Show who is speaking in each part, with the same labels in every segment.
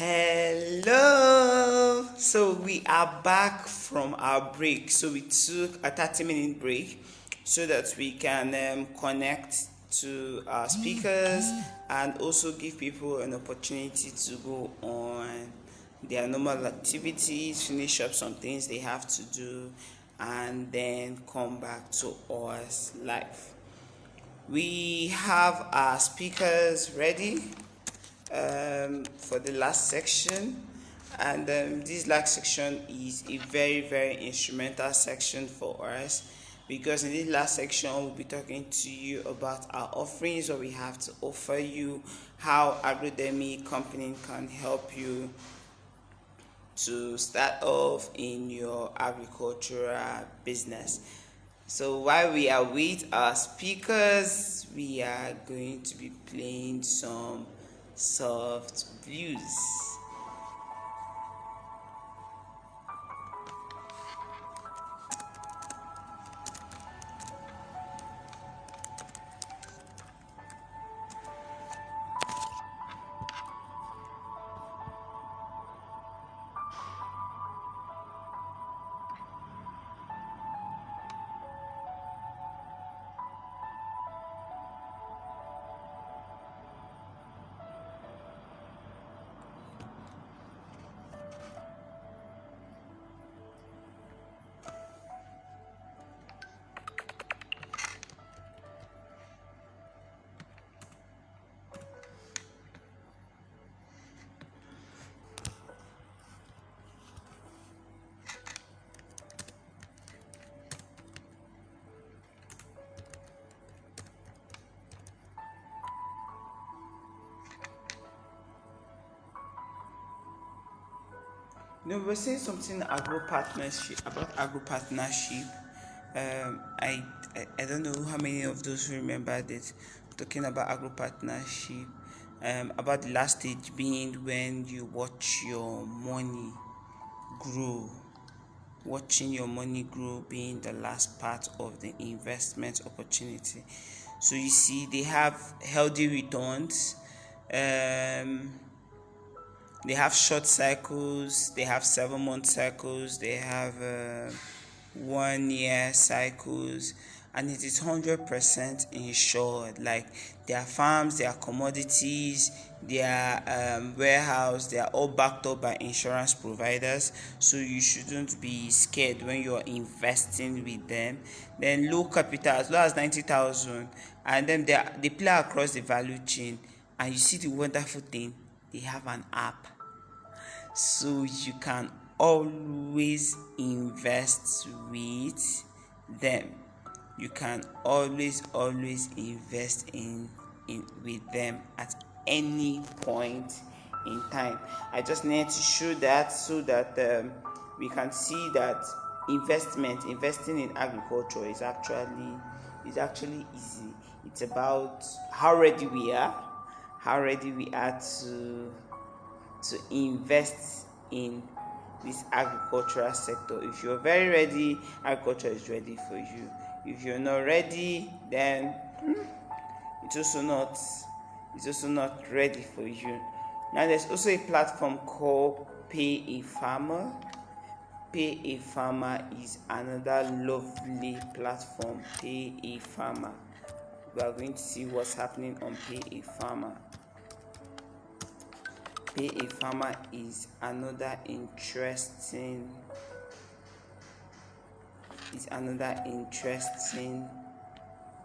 Speaker 1: Hello. So we are back from our break. So we took a 30-minute break so that we can connect to our speakers and also give people an opportunity to go on their normal activities, finish up some things they have to do, and then come back to us live. We have our speakers ready for the last section, and this last section is a very instrumental section for us, because in this last section we'll be talking to you about our offerings, what we have to offer you, how Agro-Investment company can help you to start off in your agricultural business. So while we are with our speakers, we are going to be playing some soft blues. We were saying something about agro partnership. I don't know how many of those who remembered it. Talking about agro partnership, about the last stage being when you watch your money grow. Watching your money grow being the last part of the investment opportunity. So you see, they have healthy returns. They have short cycles, they have 7-month cycles, they have 1 year cycles, and it is 100% insured. Like their farms, their commodities, their warehouse, they are all backed up by insurance providers, so you shouldn't be scared when you're investing with them. Then low capital, as low as 90,000, and then they play across the value chain. And you see the wonderful thing, they have an app, so you can always invest with them. You can always invest in with them at any point in time. I just need to show that so that we can see that investing in agriculture is actually easy. It's about how ready we are to invest in this agricultural sector. If you're very ready, agriculture is ready for you. If you're not ready, then it's also not ready for you. Now there's also a platform called Pay a Farmer. Pay a Farmer is another lovely platform. Pay a Farmer. We are going to see what's happening on Pay a Farmer. Pay a Farmer is another interesting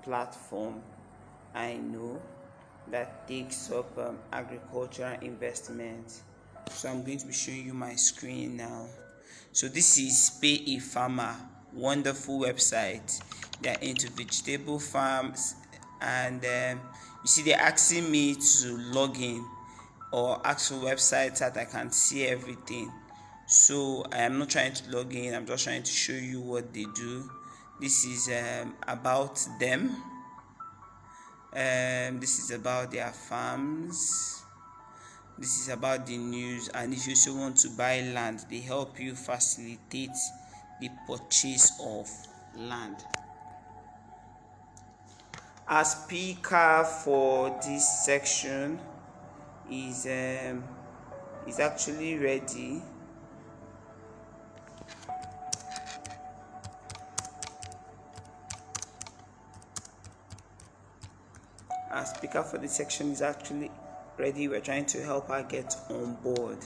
Speaker 1: platform I know that takes up agricultural investment. So I'm going to be showing you my screen now. So this is Pay a Farmer, wonderful website. They are into vegetable farms, and you see they're asking me to log in or actual websites that I can see everything. So I am not trying to log in, I'm just trying to show you what they do. This is about them. This is about their farms. This is about the news. And if you also want to buy land, they help you facilitate the purchase of land. Our speaker for this section is is actually ready. Our speaker for this section is actually ready. We're trying to help her get on board.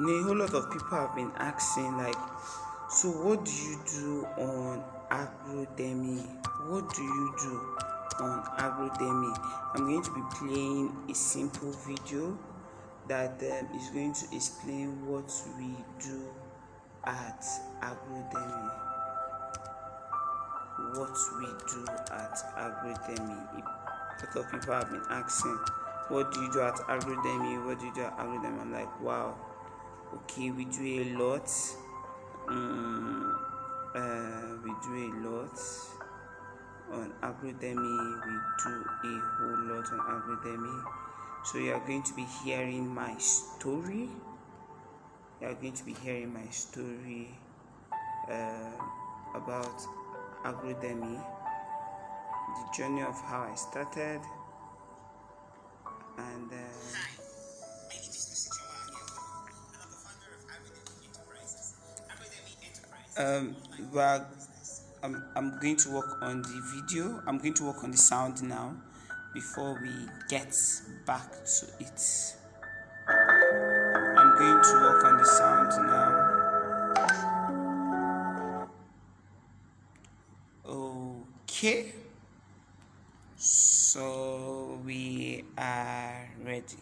Speaker 1: A whole lot of people have been asking, like, so what do you do on Agro-Demi? What do you do on Agro-Demi? I'm going to be playing a simple video that is going to explain what we do at Agro-Demi. What we do at Agro-Demi. A lot of people have been asking, what do you do at Agro-Demi? What do you do at Agro-Demi? I'm like, wow. Okay, we do a lot. We do a lot on Agro-Demi. We do a whole lot on Agro-Demi. So you are going to be hearing my story. You are going to be hearing my story about Agro-Demi, the journey of how I started, and I'm going to work on the video. I'm going to work on the sound now before we get back to it. I'm going to work on the sound now. Okay, so we are ready.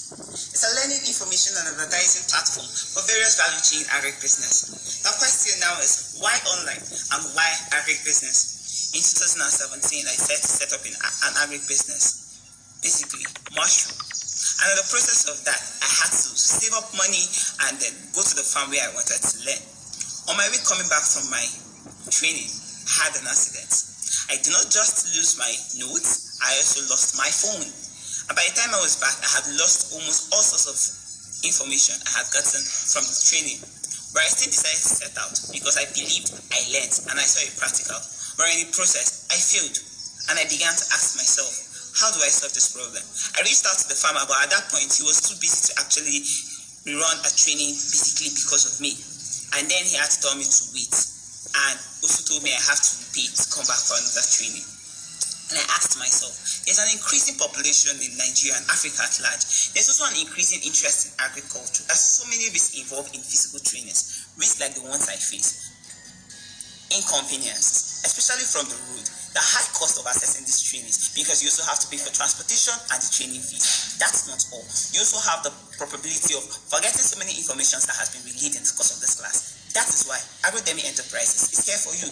Speaker 1: It's a learning, information and advertising platform for various value chain agribusiness. The question now is, why online and why agribusiness? In 2017, I set up an agribusiness, basically mushroom. And in the process of that, I had to save up money and then go to the farm where I wanted to learn. On my way coming back from my training, I had an accident. I did not just lose my notes, I also lost my phone. And by the time I was back, I had lost almost all sorts of information I had gotten from the training. But I still decided to set out because I believed I learned and I saw it practical. But in the process, I failed. And I began to ask myself, how do I solve this problem? I reached out to the farmer, but at that point, he was too busy to actually run a training basically because of me. And then he had to tell me to wait. And also told me I have to pay to come back for another training. And I asked myself, there's an increasing population in Nigeria and Africa at large. There's also an increasing interest in agriculture. There's so many risks involved in physical trainings, risks like the ones I face. Inconveniences, especially from the road, the high cost of accessing these trainings, because you also have to pay for transportation and the training fees. That's not all. You also have the probability of forgetting so many information that has been relayed in the course of this class. That is why Agro-Demi Enterprises is here for you.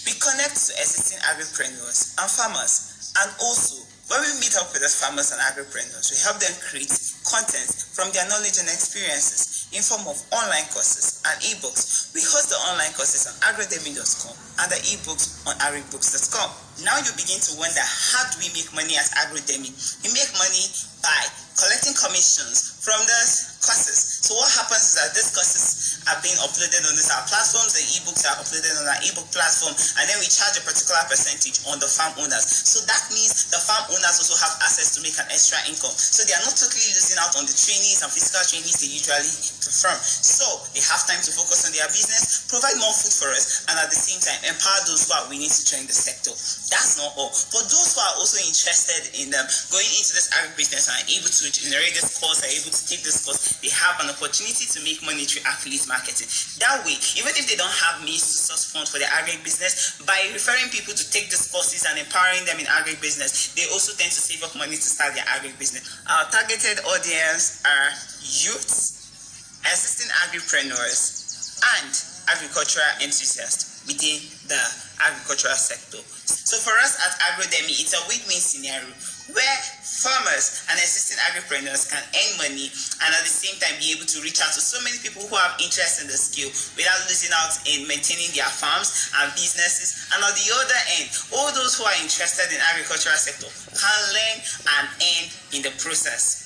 Speaker 1: We connect to existing agripreneurs and farmers, and also when we meet up with the farmers and agripreneurs, we help them create content from their knowledge and experiences in form of online courses and ebooks. We host the online courses on agrodemi.com and the ebooks on agribooks.com. Now you begin to wonder, how do we make money at Agro-Demi? We make money by collecting commissions from those courses. So what happens is that these courses are being uploaded on our platforms, the ebooks are uploaded on our ebook platform, and then we charge a particular percentage on the farm owners. So that means the farm owners also have access to make an extra income. So they are not totally losing out on the trainings and physical trainings they usually perform. So they have time to focus on their business, provide more food for us, and at the same time empower those who are willing to join the sector. That's not all. For those who are also interested in going into this agribusiness and are able to generate this course, are able to take this course, they have an opportunity to make money through affiliate marketing. That way, even if they don't have means to source funds for their agribusiness, by referring people to take these courses and empowering them in agribusiness, they also tend to save up money to start their agribusiness. Our targeted audience are youths, existing agripreneurs, and agricultural enthusiasts within the agricultural sector. So for us at Agro-Demi, it's a win-win scenario. where farmers and existing agripreneurs can earn money and at the same time be able to reach out to so many people who have interest in the skill without losing out in maintaining their farms and businesses. And on the other end, all those who are interested in agricultural sector can learn and earn in the process.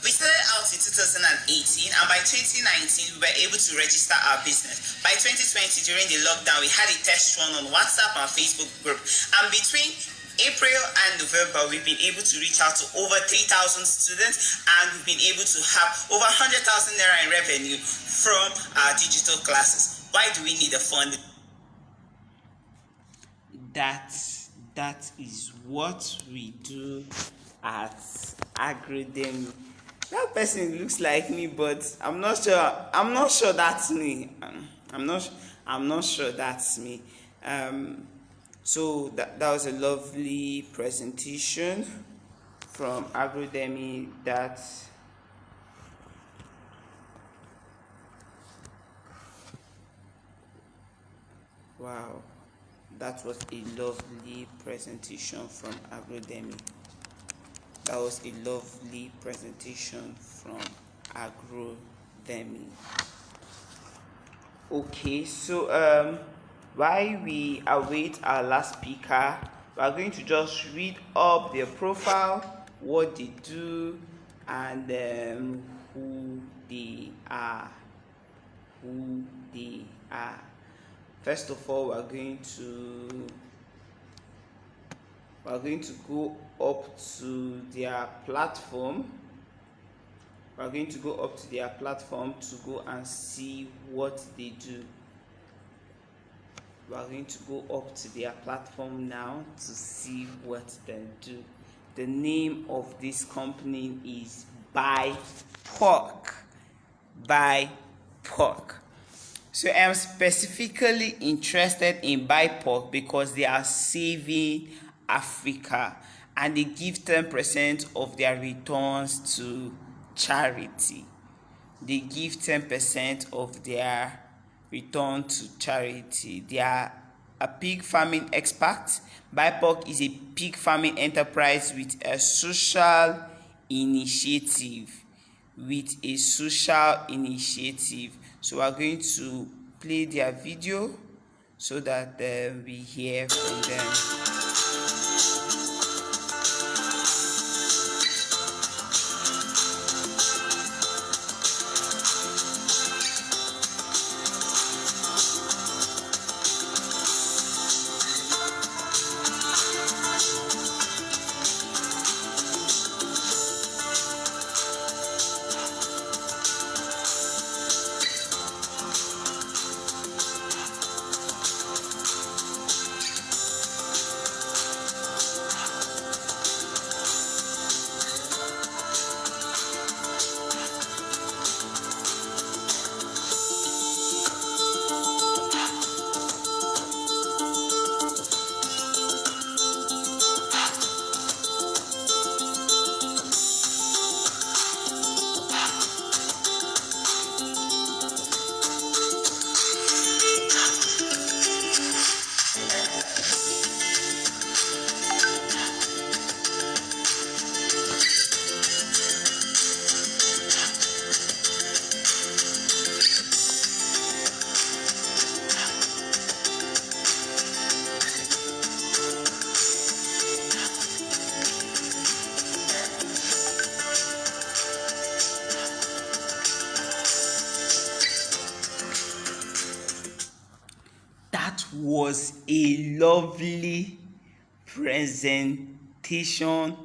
Speaker 1: We started out in 2018, and by 2019 we were able to register our business. By 2020, during the lockdown, we had a test run on WhatsApp and Facebook group, and between April and November, we've been able to reach out to over 3,000 students, and we've been able to have over 100,000 naira in revenue from our digital classes. Why do we need a fund? That is what we do at Agro-Investment. That person looks like me, but I'm not sure that's me. I'm not sure that's me. So that was a lovely presentation from Agro-Investment. Wow, that was a lovely presentation from Agro-Investment. That was a lovely presentation from Agro-Investment. Okay, so while we await our last speaker, we are going to just read up their profile, what they do, and who they are. First of all, we are going to go up to their platform. We are going to go up to their platform to go and see what they do. We are going to go up to their platform now to see what they do. The name of this company is BYPORK. BYPORK. So I am specifically interested in BYPORK because they are saving Africa and they give 10% of their returns to charity. They give 10% of their return to charity. They are a pig farming expert. BYPORK is a pig farming enterprise with a social initiative. So we are going to play their video so that we hear from them. Was a lovely presentation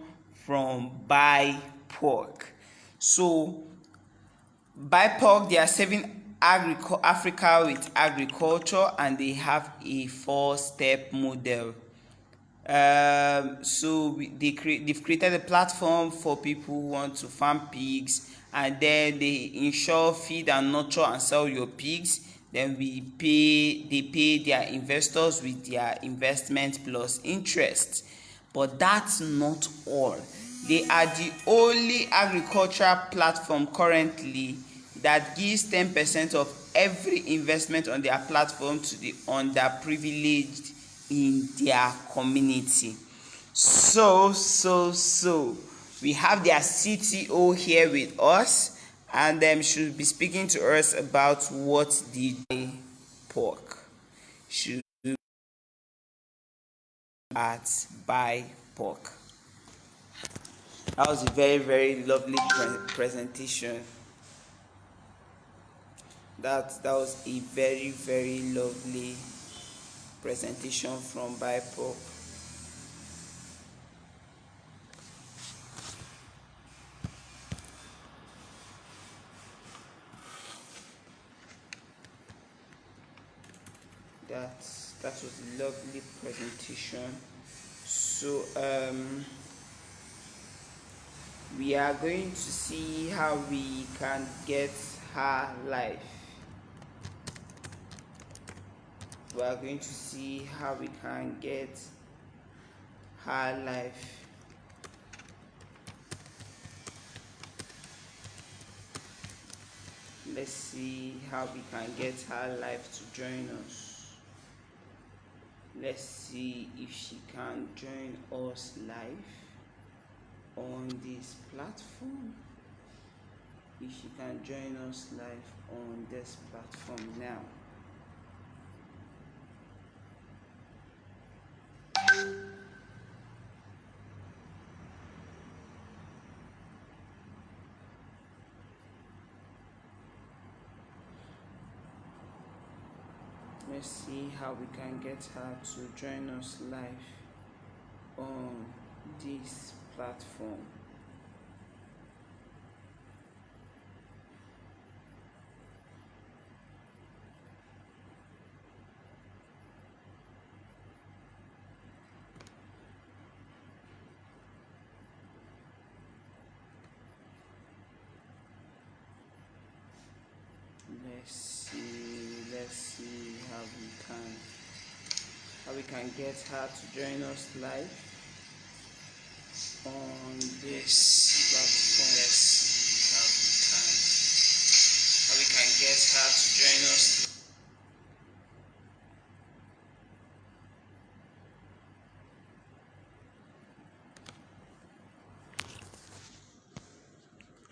Speaker 1: from BYPORK. So BYPORK, they are serving Africa with agriculture, and they have a 4-step model. They've created a platform for people who want to farm pigs, and then they insure, feed and nurture and sell your pigs. Then they pay their investors with their investment plus interest. But that's not all. They are the only agricultural platform currently that gives 10% of every investment on their platform to the underprivileged in their community. So we have their CTO here with us, and should be speaking to us about what the BYPORK should do at BYPORK. That was a very lovely presentation. That was a very lovely presentation from BYPORK. That was a lovely presentation. So we are going to see how we can get her life. We are going to see how we can get her life. Let's see how we can get her life to join us. Let's see if she can join us live on this platform. If she can join us live on this platform now. Let's see how we can get her to join us live on this platform. Let's see how we can get her to join us live on this platform. Let's see how we can get her to join us.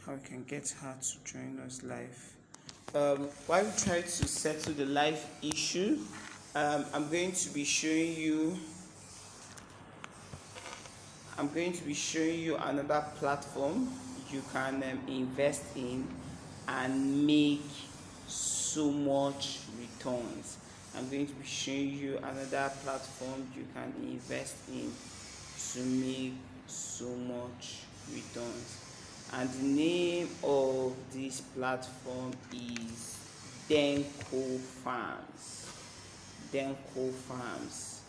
Speaker 1: How we can get her to join us live. While we try to settle the live issue, I'm going to be showing you another platform you can invest in and make so much returns. I'm going to be showing you another platform you can invest in to make so much returns. And the name of this platform is DAY2 Farms. DAY2 Farms.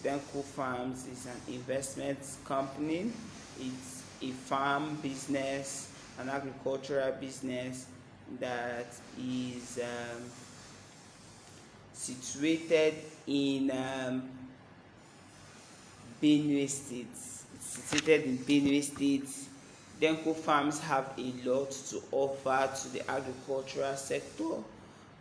Speaker 1: DAY2 Farms is an investment company. It's a farm business, an agricultural business that is situated in Benue State. It's situated in Benue State. DAY2 Farms have a lot to offer to the agricultural sector.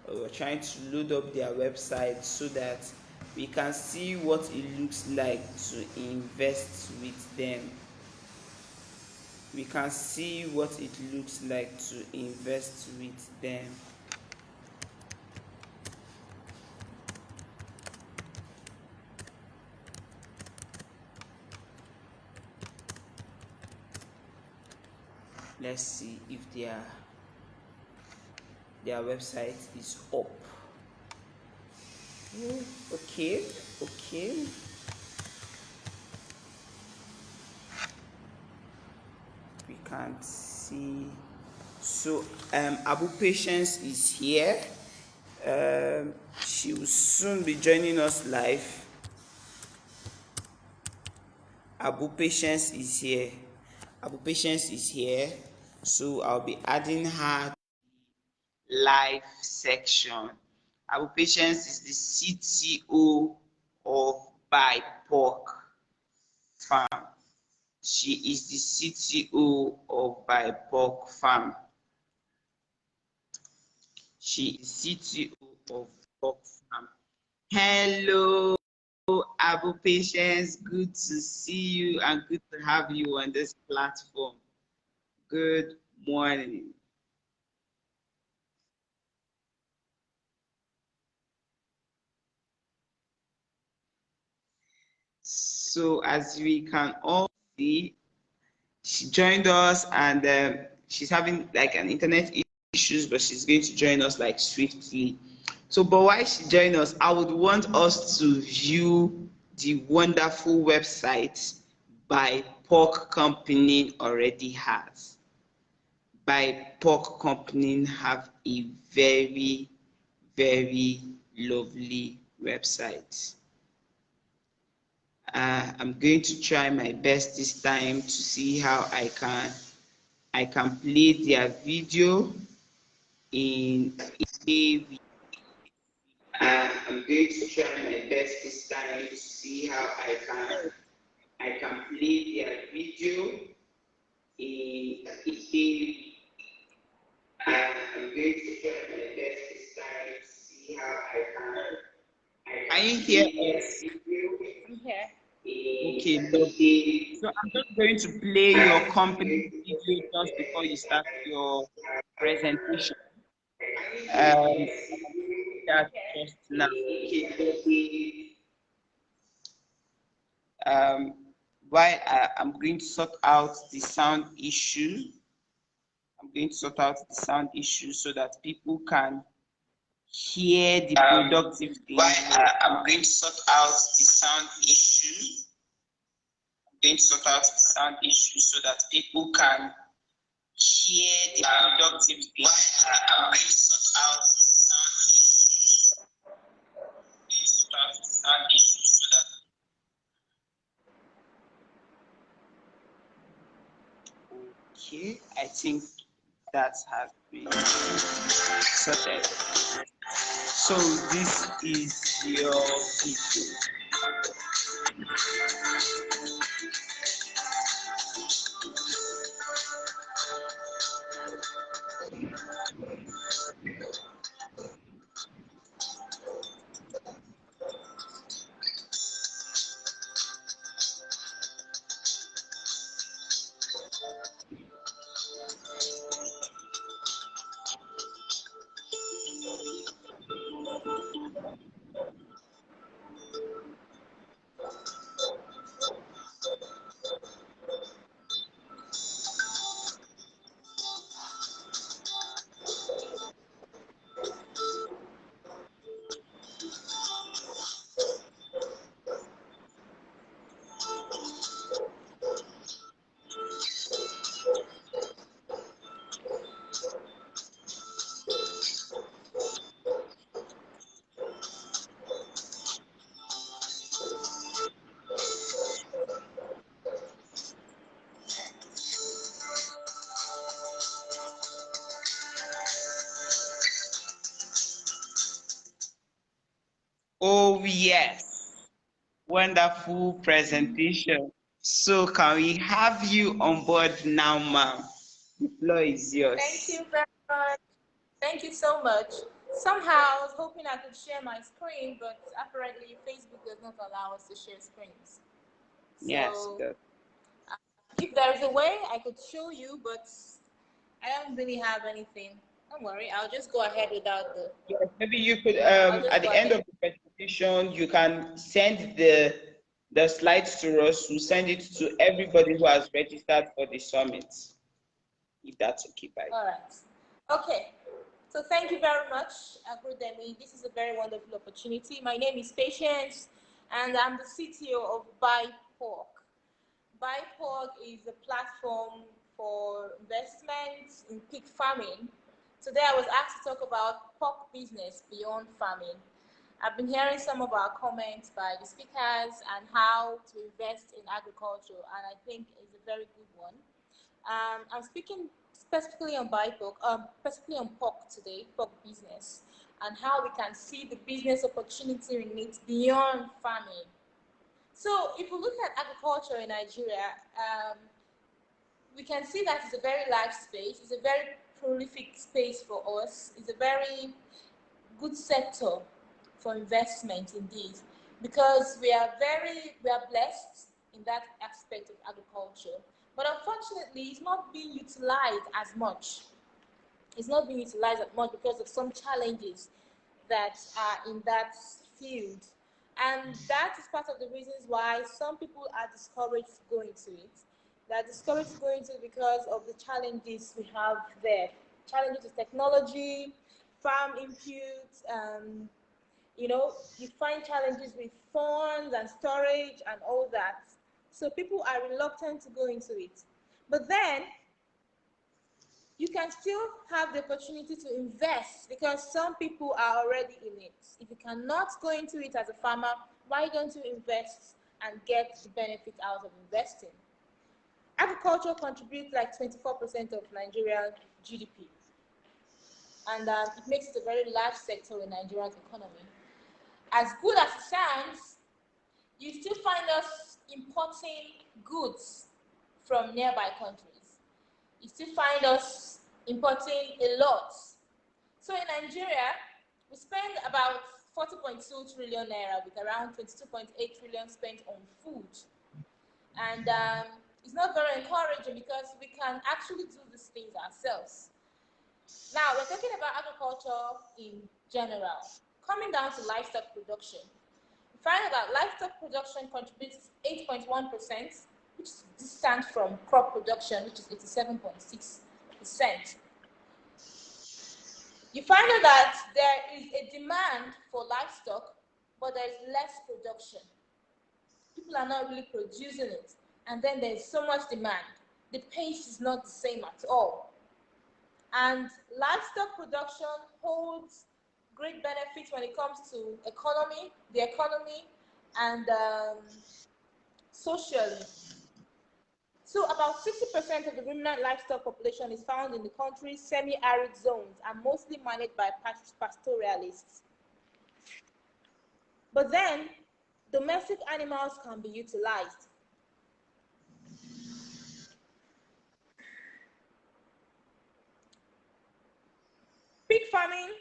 Speaker 1: We're trying to load up their website so that we can see what it looks like to invest with them. We can see what it looks like to invest with them. Let's see if their website is up. Okay. We can't see. So Abu Patience is here. She will soon be joining us live. Abu Patience is here. So I'll be adding her live section. Abu Patience is the CTO of BYPORK Farm. She is the CTO of BYPORK Farm. She is CTO of BYPORK Farm. Hello, Abu Patience, good to see you and good to have you on this platform. Good morning. So, as we can all see, she joined us and she's having like an internet issues, but she's going to join us like swiftly. So, but while she joins us, I would want us to view the wonderful website BYPORK Company already has. BYPORK Company have a very, very lovely website. I'm going to try my best this time to see how I can play their video in a I'm going to try my best this time to see how I can play their video in a I'm going to try my best this time to see how I can you hear us?
Speaker 2: I'm here.
Speaker 1: Okay, lovely. So I'm just going to play your company video just before you start your presentation. That just now. Um, while I'm going to sort out the sound issue, so that people can hear the productive thing. While I'm going to sort out the sound issue, so that people can hear the productive thing. While I'm going to sort out the sound issue, so that okay, I think that has been sorted. So this is your video. Oh yes, wonderful presentation. So can we have you on board now, ma'am? The floor is yours.
Speaker 2: Thank you very much. Thank you so much. Somehow I was hoping I could share my screen, but apparently Facebook does not allow us to share screens.
Speaker 1: Yes,
Speaker 2: So
Speaker 1: good.
Speaker 2: if there is a way I could show you, but I don't really have anything. Don't worry, I'll just go ahead without the.
Speaker 1: Yes, maybe you could at the
Speaker 2: go
Speaker 1: end
Speaker 2: ahead.
Speaker 1: of the presentation you can send the slides to us. We'll send it to everybody who has registered for the summit. If that's okay by you.
Speaker 2: All right. Okay. So thank you very much, Agro-Investment. This is a very wonderful opportunity. My name is Patience, and I'm the CTO of BYPORK. BYPORK is a platform for investments in pig farming. Today I was asked to talk about pork business beyond farming. I've been hearing some of our comments by the speakers and how to invest in agriculture, and I think it's a very good one. I'm speaking specifically on BIPOC, specifically on pork today, pork business, and how we can see the business opportunity in it beyond farming. So if we look at agriculture in Nigeria, we can see that it's a very large space. It's a very prolific space for us. It's a very good sector for investment indeed. because we are blessed in that aspect of agriculture. But unfortunately, it's not being utilized as much. It's not being utilized as much because of some challenges that are in that field. And that is part of the reasons why some people are discouraged going to it. They are discouraged going to it because of the challenges we have there. Challenges with technology, farm inputs, you find challenges with funds and storage and all that. So people are reluctant to go into it. But then you can still have the opportunity to invest because some people are already in it. If you cannot go into it as a farmer, why don't you invest and get the benefit out of investing? Agriculture contributes like 24% of Nigerian GDP. And it makes it a very large sector in Nigeria's economy. As good as it sounds, you still find us importing goods from nearby countries. You still find us importing a lot. So in Nigeria, we spend about 40.2 trillion naira with around 22.8 trillion spent on food. And it's not very encouraging because we can actually do these things ourselves. Now, we're talking about agriculture in general. Coming down to livestock production, we find that livestock production contributes 8.1%, which is distant from crop production, which is 87.6%. You find out that there is a demand for livestock, but there is less production. People are not really producing it, and then there's so much demand. The pace is not the same at all. And livestock production holds great benefits when it comes to the economy, and socially. So about 60% of the ruminant livestock population is found in the country's semi-arid zones and mostly managed by pastoralists. But then, domestic animals can be utilized. Pig farming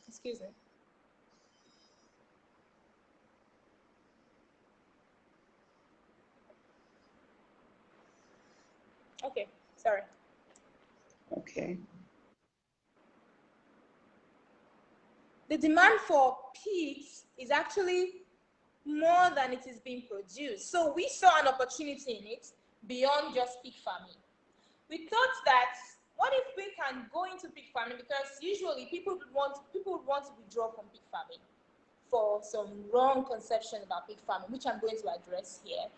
Speaker 2: excuse me. Okay, sorry.
Speaker 1: Okay.
Speaker 2: The demand for pigs is actually more than it is being produced. So we saw an opportunity in it beyond just pig farming. We thought that what if we can go into pig farming, because usually people would want to withdraw from pig farming for some wrong conception about pig farming, which I'm going to address here.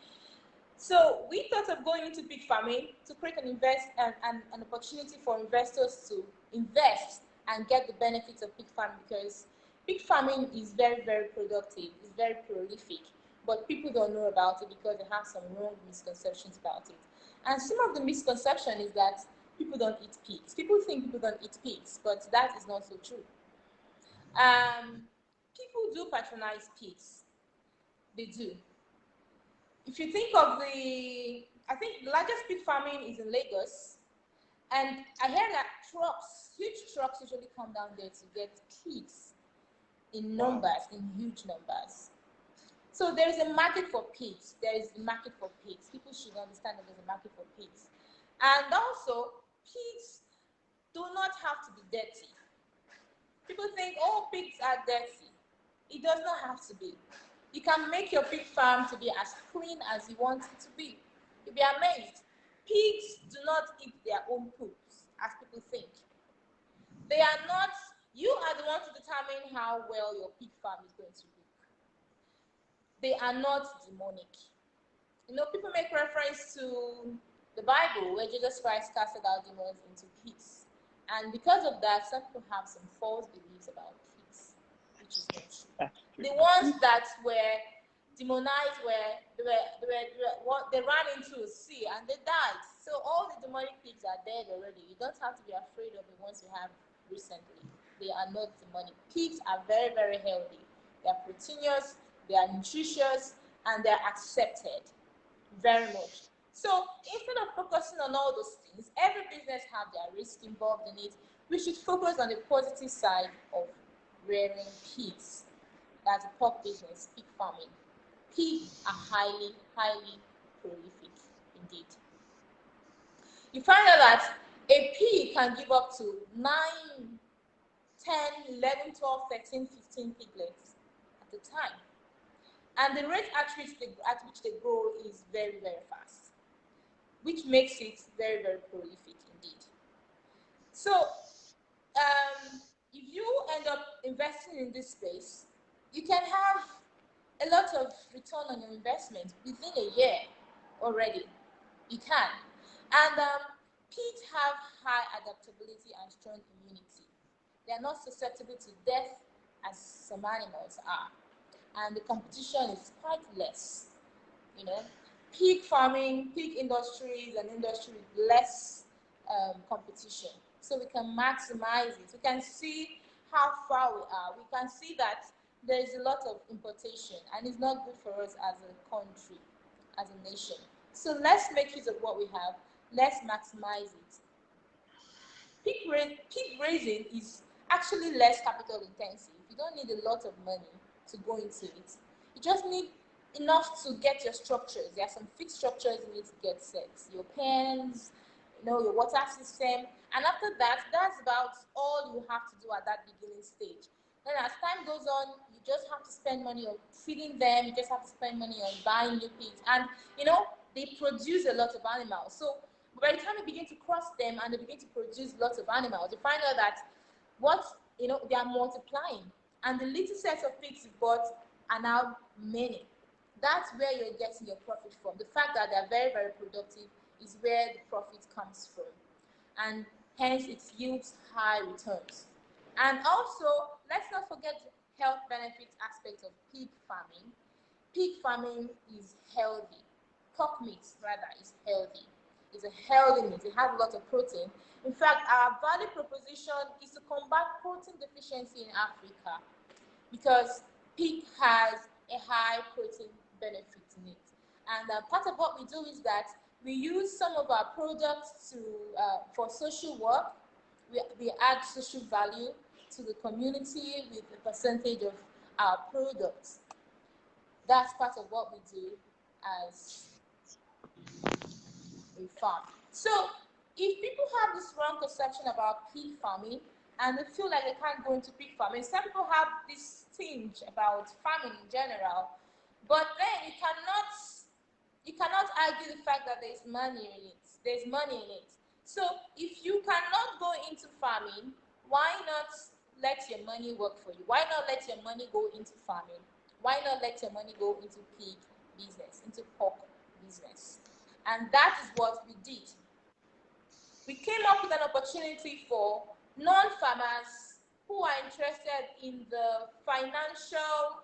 Speaker 2: So we thought of going into pig farming to create an opportunity for investors to invest and get the benefits of pig farming, because pig farming is very, very productive, it's very prolific, but people don't know about it because they have some wrong misconceptions about it. And some of the misconception is that people don't eat pigs. People think people don't eat pigs, but that is not so true. People do patronize pigs. They do. If you think of I think the largest pig farming is in Lagos, and I hear that huge trucks usually come down there to get pigs in numbers, in huge numbers. So there is a market for pigs. There is a market for pigs. People should understand that there's a market for pigs. And also, pigs do not have to be dirty. People think, oh, pigs are dirty. It does not have to be. You can make your pig farm to be as clean as you want it to be. You'll be amazed. Pigs do not eat their own poops, as people think. They are not, you are the one to determine how well your pig farm is going to look. They are not demonic. People make reference to the Bible where Jesus Christ casted out demons into pigs. And because of that, some people have some false beliefs about pigs, which is not true. The ones that were demonized they ran into a sea and they died. So all the demonic pigs are dead already. You don't have to be afraid of the ones you have recently. They are not demonic. Pigs are very, very healthy. They are proteinous, they are nutritious, and they are accepted very much. So instead of focusing on all those things, every business have their risk involved in it. We should focus on the positive side of rearing pigs. That's a pork business, pig farming. Pigs are highly, highly prolific indeed. You find out that a pig can give up to 9, 10, 11, 12, 13, 15 piglets at a time. And the rate at which they grow is very, very fast, which makes it very, very prolific indeed. So if you end up investing in this space, you can have a lot of return on your investment within a year already. You can. And pigs have high adaptability and strong immunity. They are not susceptible to death as some animals are. And the competition is quite less. You know, pig farming, pig industry is an industry with less competition. So we can maximize it. We can see how far we are. We can see that there is a lot of importation and it's not good for us as a country, as a nation. So let's make use of what we have. Let's maximize it. Pig raising is actually less capital intensive. You don't need a lot of money to go into it. You just need enough to get your structures. There are some fixed structures you need to get set. Your pens, your water system. And after that, that's about all you have to do at that beginning stage. Then as time goes on, you just have to spend money on feeding them. You just have to spend money on buying new pigs. And, they produce a lot of animals. So by the time you begin to cross them and they begin to produce lots of animals, you find out that they are multiplying. And the little sets of pigs you bought are now many. That's where you're getting your profit from. The fact that they're very, very productive is where the profit comes from. And hence it yields high returns. And also, let's not forget the health benefits aspect of pig farming. Pig farming is healthy. Pork meat, rather, is healthy. It's a healthy meat. It has a lot of protein. In fact, our value proposition is to combat protein deficiency in Africa because pig has a high protein benefit in it. And part of what we do is that we use some of our products for social work. We add social value to the community with a percentage of our products. That's part of what we do as a farm. So if people have this wrong perception about pig farming and they feel like they can't go into pig farming, some people have this tinge about farming in general, but then you cannot argue the fact that there's money in it. There's money in it. So if you cannot go into farming, why not let your money work for you? Why not let your money go into farming? Why not let your money go into pig business, into pork business? And that is what we did. We came up with an opportunity for non-farmers who are interested in the financial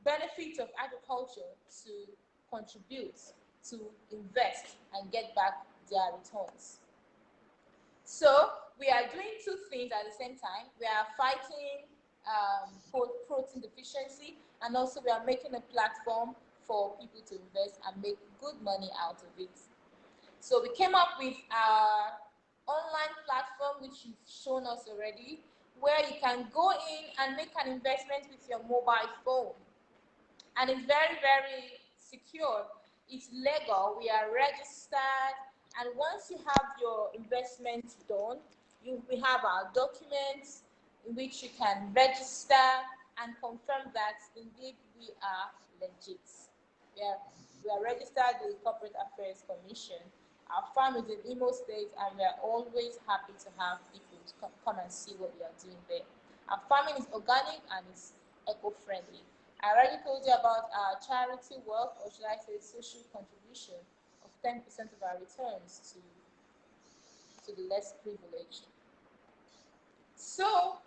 Speaker 2: benefits of agriculture to contribute, to invest, and get back their returns. So we are doing two things at the same time. We are fighting protein deficiency, and also we are making a platform for people to invest and make good money out of it. So we came up with our online platform, which you've shown us already, where you can go in and make an investment with your mobile phone. And it's very, very secure. It's legal. We are registered. And once you have your investment done, we have our documents in which you can register and confirm that indeed we are legit. We are registered with the Corporate Affairs Commission. Our farm is in Imo State, and we are always happy to have people to come and see what we are doing there. Our farming is organic and it's eco-friendly. I already told you about our charity work, or should I say social contribution, of 10% of our returns to the less privileged. So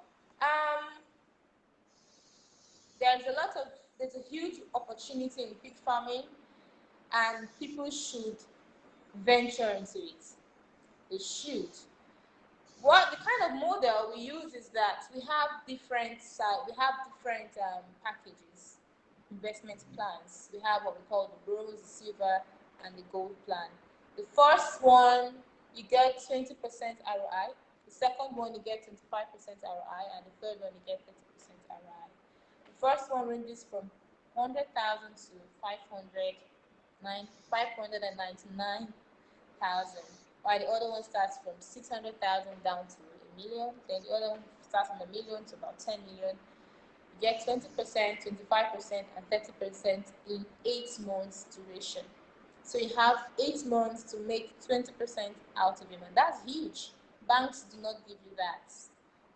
Speaker 2: there's a huge opportunity in pig farming, and people should venture into it. They should. The kind of model we use is that we have different packages. investment plans. We have what we call the bronze, the silver, and the gold plan. The first one, you get 20% ROI. The second one, you get 25% ROI, and the third one, you get 30% ROI. The first one ranges from 100,000 to 599,000, while the other one starts from 600,000 down to a million. Then the other one starts from a million to about 10 million. You get 20%, 25%, and 30% in 8 months duration. So you have 8 months to make 20% out of it, and that's huge. Banks do not give you that.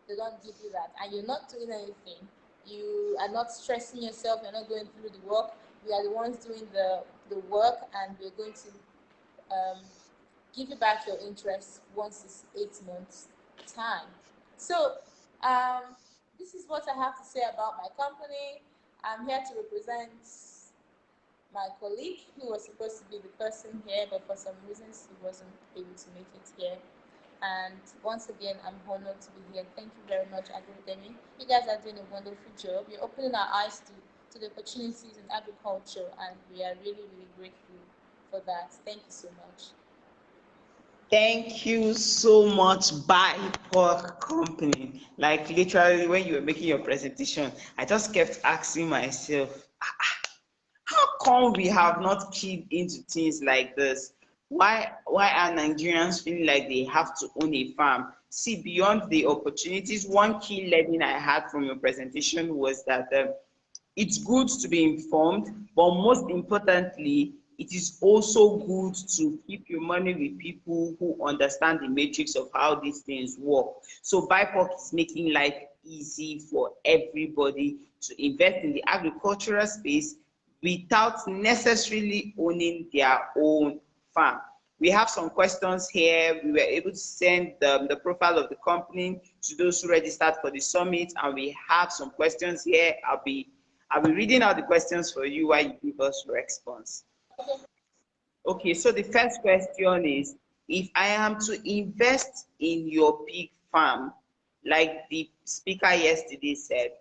Speaker 2: They don't give you that, and you're not doing anything. You are not stressing yourself. You're not going through the work. We are the ones doing the work, and we're going to give you back your interest once it's 8 months time. So this is what I have to say about my company. I'm here to represent my colleague who was supposed to be the person here, but for some reasons he wasn't able to make it here. And once again, I'm honored to be here. Thank you very much, Agro-Investment. You guys are doing a wonderful job. You're opening our eyes to the opportunities in agriculture, and we are really, really grateful for that. Thank you so much.
Speaker 1: Thank you so much, BYPORK company. Like literally, when you were making your presentation, I just kept asking myself, how come we have not keyed into things like this? Why are Nigerians feeling like they have to own a farm? See, beyond the opportunities, one key learning I had from your presentation was that it's good to be informed, but most importantly, it is also good to keep your money with people who understand the matrix of how these things work. So BIPOC is making life easy for everybody to invest in the agricultural space without necessarily owning their own farm. We have some questions here. We were able to send the profile of the company to those who registered for the summit, and we have some questions here. I'll be reading out the questions for you while you give us your response. Okay, so the first question is, if I am to invest in your pig farm, like the speaker yesterday said,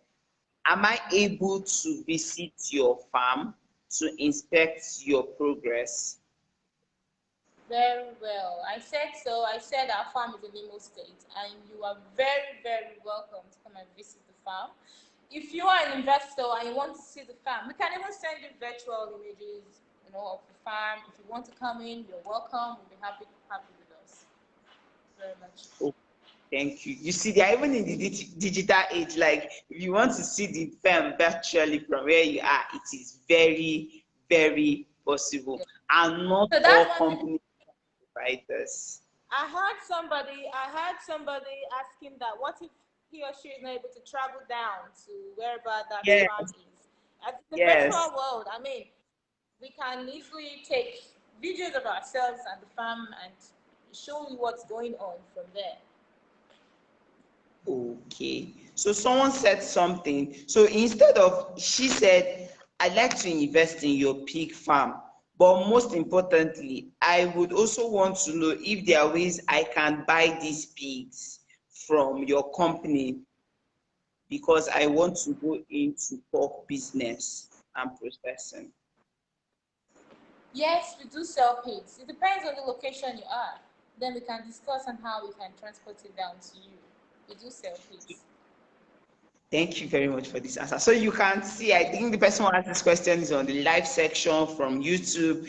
Speaker 1: am I able to visit your farm to inspect your progress?
Speaker 2: Very well. I said so. I said our farm is in Imo State, and you are very, very welcome to come and visit the farm. If you are an investor and you want to see the farm, we can even send you virtual images, of the farm. If you want to come in, you're welcome. We'll be happy to have you with us. Very much.
Speaker 1: Oh, thank you. You see, they are even in the digital age. Like, if you want to see the farm virtually from where you are, it is very, very possible. Yeah. And not so all companies provide this.
Speaker 2: I heard somebody asking that, what if he or she is not able to travel down to wherever that farm is? As in the virtual world, I mean, we can easily take videos of ourselves and the farm and show you what's going on from there.
Speaker 1: Okay, so someone said something. So instead of, she said, I'd like to invest in your pig farm, but most importantly, I would also want to know if there are ways I can buy these pigs from your company, because I want to go into pork business and processing.
Speaker 2: Yes, we do sell pigs. It depends on the location you are. Then we can discuss on how we can transport it down to you. We do sell pigs.
Speaker 1: Thank you very much for this answer. So you can see, I think the person who asked this question is on the live section from YouTube.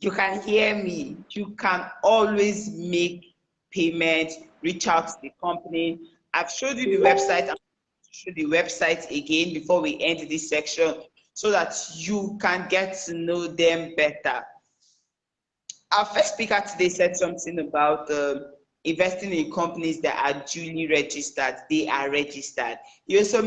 Speaker 1: You can hear me. You can always make payment, reach out to the company. I've showed you the website. I'm going to show the website again before we end this section, so that you can get to know them better. Our first speaker today said something about investing in companies that are duly registered. They are registered. He also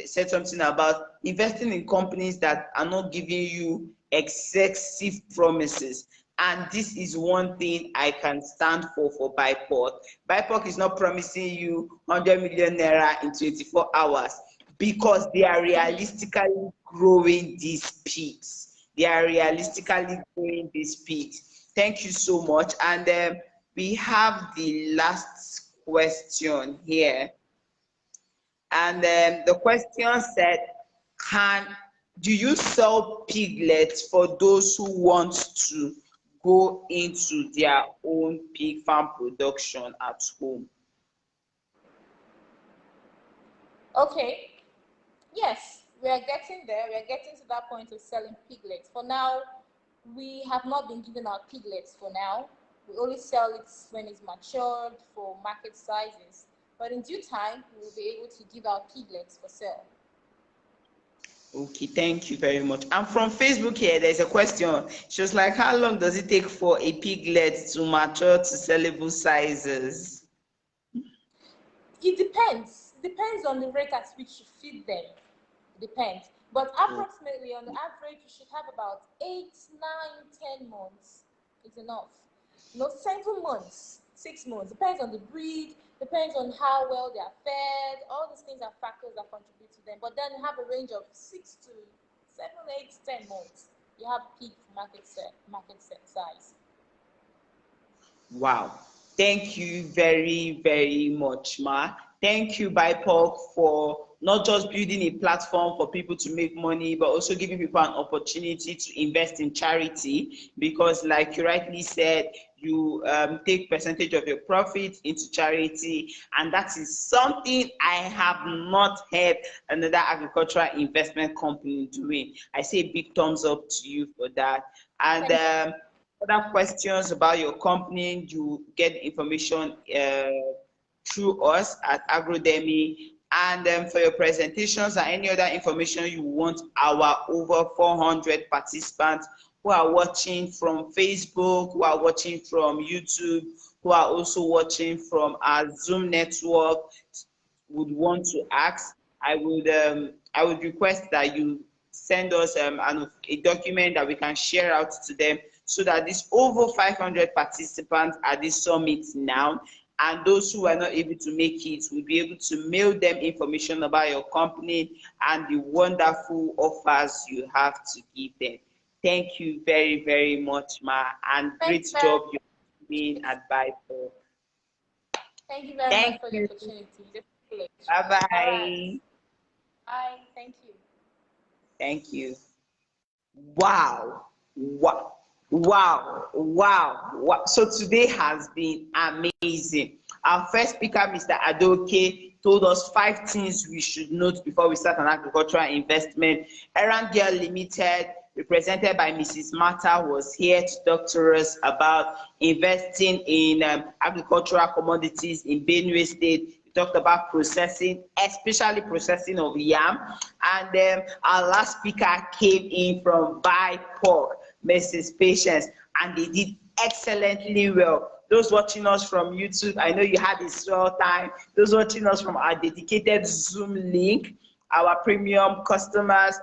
Speaker 1: said something about investing in companies that are not giving you excessive promises. And this is one thing I can stand for BIPORK. BIPORK is not promising you 100 million naira in 24 hours. Because they are realistically growing these pigs. They are realistically growing these pigs. Thank you so much. And we have the last question here. And the question said, can do you sell piglets for those who want to go into their own pig farm production at home?
Speaker 2: Okay, yes, we are getting there. We are getting to that point of selling piglets. For now, we have not been giving out piglets for now. We only sell it when it's matured for market sizes. But in due time, we will be able to give out piglets for sale.
Speaker 1: Okay, thank you very much. And from Facebook here, there's a question. She was like, how long does it take for a piglet to mature to sellable sizes?
Speaker 2: It depends. It depends on the rate at which you feed them. It depends. But approximately on the average, you should have about 8, 9, 10 months. It's enough. 7 months, 6 months. Depends on the breed, depends on how well they are fed. All these things are factors that contribute to them. But then you have a range of 6 to 7, 8, 10 months. You have peak market size.
Speaker 1: Wow. Thank you very, very much, Ma. Thank you, BYPORK, for not just building a platform for people to make money, but also giving people an opportunity to invest in charity. Because, like you rightly said, you take percentage of your profit into charity, and that is something I have not heard another agricultural investment company doing. I say big thumbs up to you for that. And other questions about your company, you get information through us at Agro-Demi. And for your presentations and any other information you want, our over 400 participants who are watching from Facebook, who are watching from YouTube, who are also watching from our Zoom network would want to ask, I would request that you send us a document that we can share out to them, so that these over 500 participants at this summit now, and those who are not able to make it, will be able to mail them information about your company and the wonderful offers you have to give them. Thank you very, very much, Ma, and great
Speaker 2: Thanks,
Speaker 1: job you're doing at BYPORK.
Speaker 2: Thank you very much
Speaker 1: Thank
Speaker 2: for the
Speaker 1: you.
Speaker 2: opportunity. It's a privilege. All right.
Speaker 1: Bye-bye.
Speaker 2: Bye. Thank you.
Speaker 1: Thank you. Wow. Wow. Wow. Wow. Wow. So today has been amazing. Our first speaker, Mr. Adoke, told us 5 things we should note before we start an agricultural investment. Errand Girl Limited, represented by Mrs. Martha, was here to talk to us about investing in agricultural commodities in Benue State. We talked about processing, especially processing of yam. And our last speaker came in from BYPORK, Mrs. Patience, and they did excellently well. Those watching us from YouTube, I know you had a swell time. Those watching us from our dedicated Zoom link, our premium customers,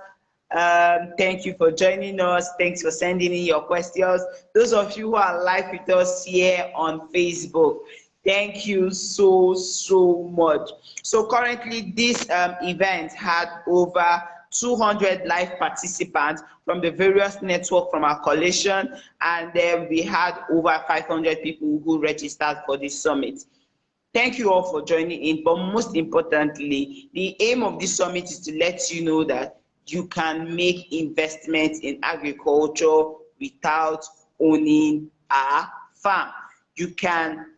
Speaker 1: thank you for joining us. Thanks for sending in your questions. Those of you who are live with us here on Facebook, thank you so, so much. So currently this event had over 200 live participants from the various networks from our coalition, and then we had over 500 people who registered for this summit. Thank you all for joining in, but most importantly, the aim of this summit is to let you know that you can make investments in agriculture without owning a farm. You can,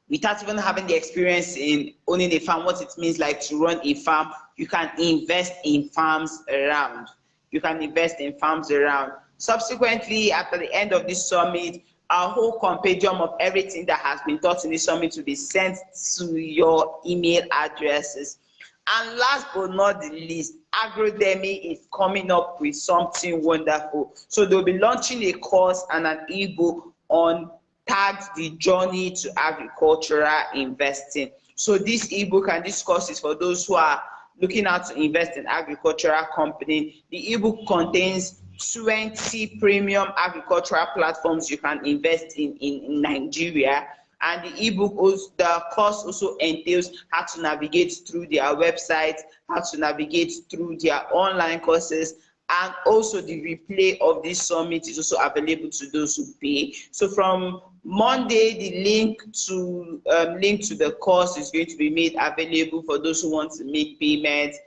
Speaker 1: without even having the experience in owning a farm, what it means like to run a farm, you can invest in farms around. You can invest in farms around. Subsequently, after the end of this summit, our whole compendium of everything that has been taught in this summit will be sent to your email addresses. And last but not the least, Agro-Demi is coming up with something wonderful. So they'll be launching a course and an ebook on tagged the journey to agricultural investing. So this ebook and this course is for those who are looking out to invest in agricultural company. The ebook contains 20 premium agricultural platforms you can invest in Nigeria. And the ebook, the course also entails how to navigate through their website, how to navigate through their online courses, and also the replay of this summit is also available to those who pay. So from Monday, the link to the course is going to be made available for those who want to make payments.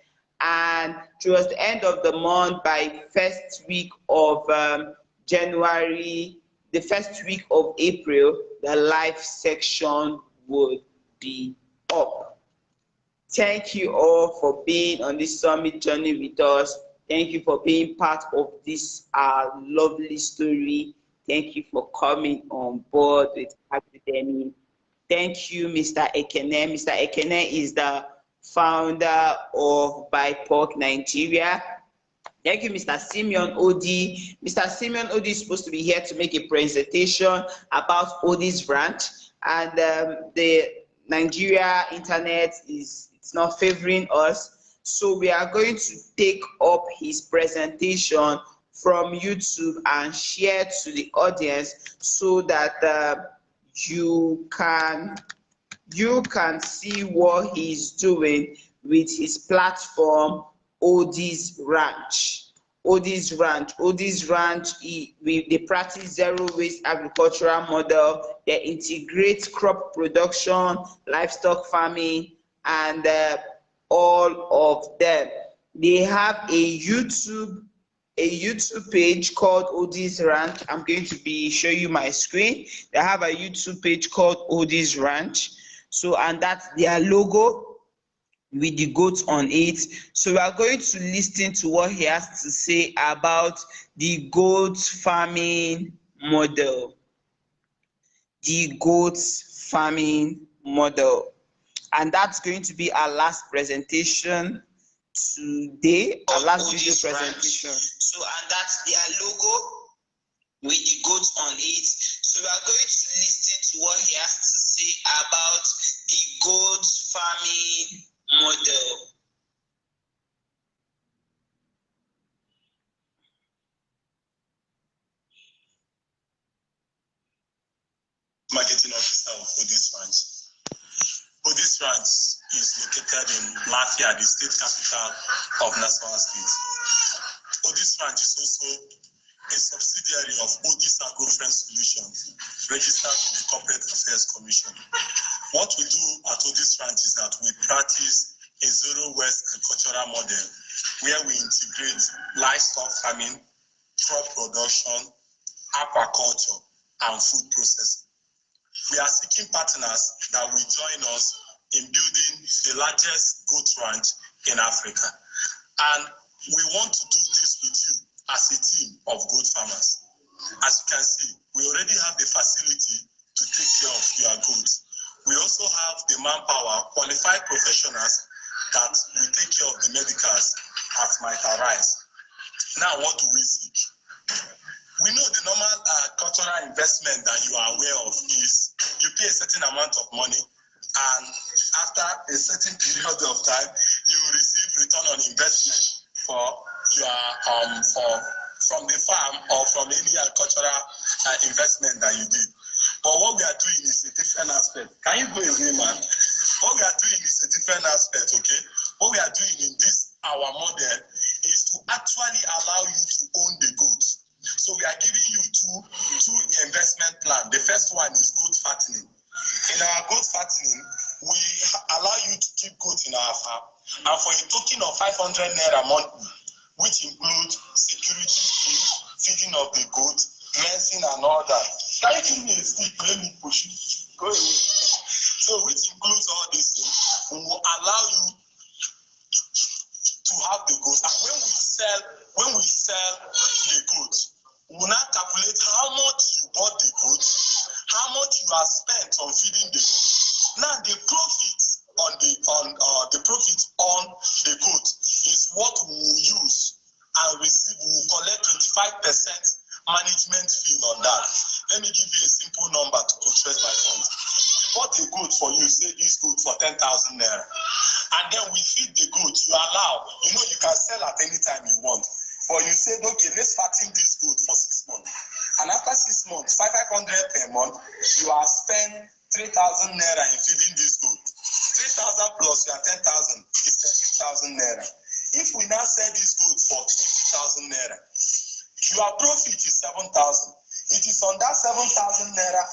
Speaker 1: and towards the end of the month, by first week of January, the first week of April, the live section would be up. Thank you all for being on this summit journey with us. Thank you for being part of this lovely story. Thank you for coming on board with Agro-Investment. Thank you, Mr. Ekene. Mr. Ekene is the founder of BYPORK Nigeria. Thank you, Mr. Simeon Odi. Mr. Simeon Odi is supposed to be here to make a presentation about ODIS branch, and the Nigeria internet it's not favoring us, so we are going to take up his presentation from YouTube and share to the audience so that you can see what he's doing with his platform ODIS Ranch. ODIS Ranch, they practice zero waste agricultural model. They integrate crop production, livestock farming, and all of them. They have a YouTube page called ODIS Ranch. I'm going to be showing you my screen. They have a YouTube page called ODIS Ranch. So, and that's their logo with the goats on it. So we are going to listen to what he has to say about the goat farming model. The goats farming model. And that's going to be our last presentation today, our last video presentation. So, and that's their logo with the goats on it. So we are going to listen to what he has to say about the goat farming model.
Speaker 3: Marketing officer of ODIS Ranch. ODIS Ranch is located in Lafia, the state capital of Nasarawa State. ODIS Ranch is also a subsidiary of ODIS Agro-Investment Solutions, registered with the Corporate Affairs Commission. What we do at ODIS Ranch is that we practice a zero-waste agricultural model where we integrate livestock farming, crop production, aquaculture, and food processing. We are seeking partners that will join us in building the largest goat ranch in Africa. And we want to do this with you as a team of goat farmers. As you can see, we already have the facility to take care of your goats. We also have the manpower, qualified professionals that will take care of the medicals as might arise. Now, what do we seek? We know the normal cultural investment that you are aware of is you pay a certain amount of money, and after a certain period of time, you will receive return on investment for your from the farm or from any cultural investment that you did. But what we are doing is a different aspect. Can you go away, man? What we are doing is a different aspect, okay? What we are doing in this, our model, is to actually allow you to own the goods. So we are giving you two investment plans. The first one is goat fattening. In our goat fattening, we allow you to keep goats in our farm, and for a token of 500 naira monthly, which includes security fee, feeding of the goat, medicine, and all that. Can you give me a stick? Let me push it. Go away. So, which includes all these things, we will allow you to have the goods. And when we sell the goods, we will now calculate how much you bought the goods, how much you have spent on feeding the goods. Now, the profit on the profit on the goods is what we will use and receive. We will collect 25% management fee on that. Let me give you a simple number to portray my point. We bought a goat for you, say this goat for 10,000 naira, and then we feed the goat. You allow, you can sell at any time you want. But you said, okay, let's fatten this goat for 6 months. And after 6 months, 500 per month, you are spend 3,000 naira in feeding this goat. 3,000 plus your 10,000 is 13,000 naira. If we now sell this goat for 20,000 naira, your profit is 7,000. It is on that 7,000 naira.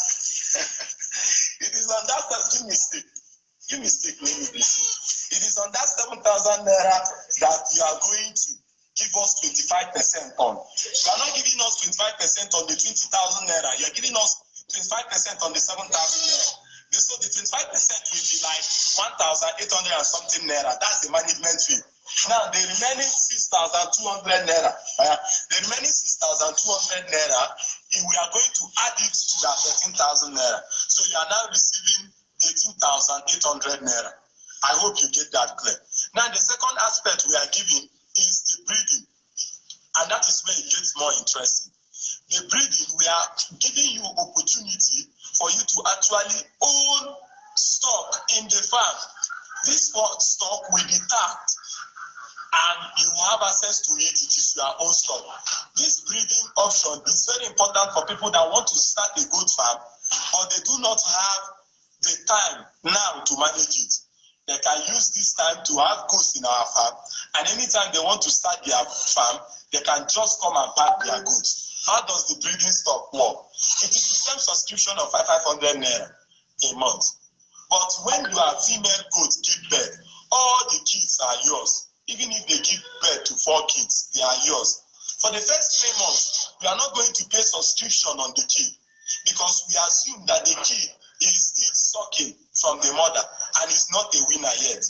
Speaker 3: It is on that. Give me stick. Let me be sick. It is on that 7,000 naira that you are going to give us 25% on. You are not giving us 25% on the 20,000 naira. You are giving us 25% on the 7,000 naira. So the 25% will be like 1,800 and something naira. That's the management fee. Now the remaining 6,200 naira, the remaining 6,200 naira, we are going to add it to that 13,000 naira. So you are now receiving 18,800 naira. I hope you get that clear. Now the second aspect we are giving is the breeding, and that is where it gets more interesting. The breeding, we are giving you opportunity for you to actually own stock in the farm. This stock will be tagged and you have access to it. It is your own stock. This breeding option is very important for people that want to start a goat farm, but they do not have the time now to manage it. They can use this time to have goats in our farm, and anytime they want to start their farm, they can just come and pack their goods. How does the breeding stock work? It is the same subscription of 500 naira a month. But when you are female goats give birth, all the kids are yours. Even if they give birth to 4 kids, they are yours. For the first 3 months, you are not going to pay subscription on the kid, because we assume that the kid is still sucking from the mother and is not a winner yet.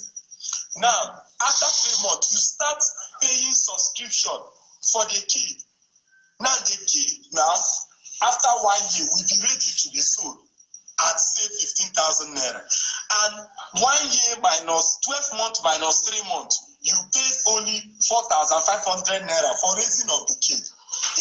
Speaker 3: Now, after 3 months, you start paying subscription for the kid. Now, the kid, after 1 year, will be ready to be sold at, say, 15,000 naira. And 1 year minus 12 months minus 3 months, you pay only 4,500 naira for raising of the kid.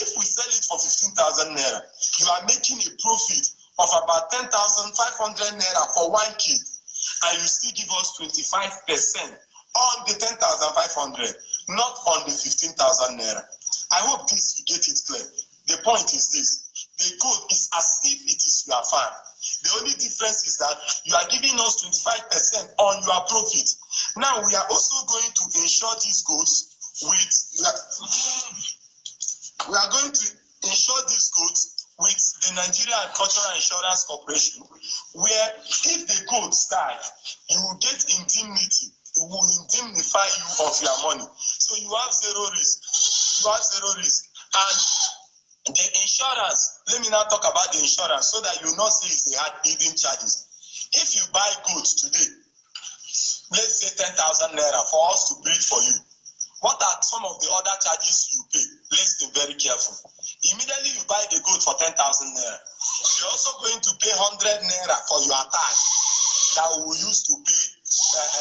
Speaker 3: If we sell it for 15,000 naira, you are making a profit of about 10,500 naira for 1 kid, and you still give us 25% on the 10,500, not on the 15,000 naira. I hope this you get it clear. The point is this: the goat is as if it is your farm. The only difference is that you are giving us 25% on your profit. Now we are also going to insure these goats with. We are going to insure these goats with the Nigeria Agricultural Insurance Corporation, where if the goats die, you will get indemnity. It will indemnify you of your money. So you have zero risk. You have zero risk. And the insurance, let me now talk about the insurance so that you not say if they had hidden charges. If you buy goods today, let's say 10,000 naira for us to breed for you, what are some of the other charges you pay? Listen very careful. Immediately you buy the goat for 10,000 naira. You're also going to pay 100 naira for your tag that we will use to pay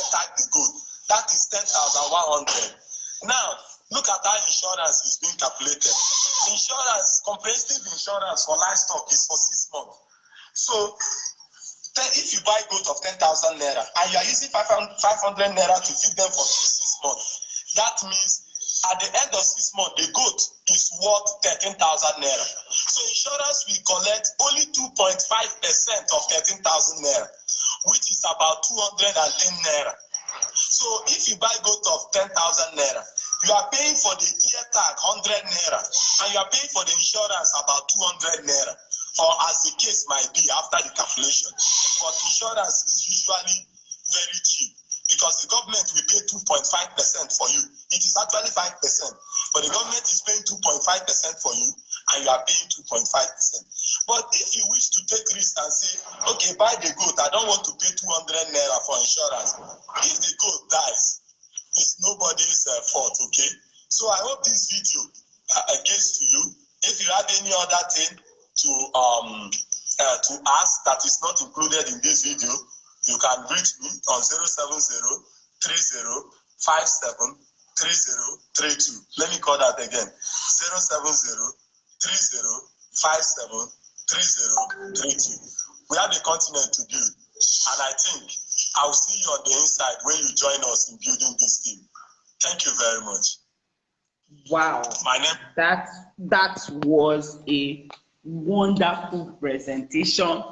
Speaker 3: tag the goat. That is 10,100. Now, look at how insurance is being calculated. Insurance, comprehensive insurance for livestock is for 6 months. So, if you buy goat of 10,000 naira and you are using 500 naira to feed them for 6 months, that means at the end of 6 months, the goat is worth 13,000 naira. So insurance will collect only 2.5% of 13,000 naira, which is about 210 naira. So if you buy goat of 10,000 naira, you are paying for the ear tag 100 naira, and you are paying for the insurance about 200 naira, or as the case might be after the calculation. But insurance is usually very cheap, because the government will pay 2.5% for you. It is actually 5%, but the government is paying 2.5% for you, and you are paying 2.5%. But if you wish to take risk and say, okay, buy the goat, I don't want to pay 200 naira for insurance. If the goat dies, it's nobody's fault, okay? So I hope this video gets to you. If you have any other thing to ask that is not included in this video, you can reach me on 070-3057-3032. Let me call that again. 070-3057-3032. We have a continent to build, and I think I'll see you on the inside when you join us in building this team. Thank you very much.
Speaker 1: Wow.
Speaker 3: My name.
Speaker 1: That was a wonderful presentation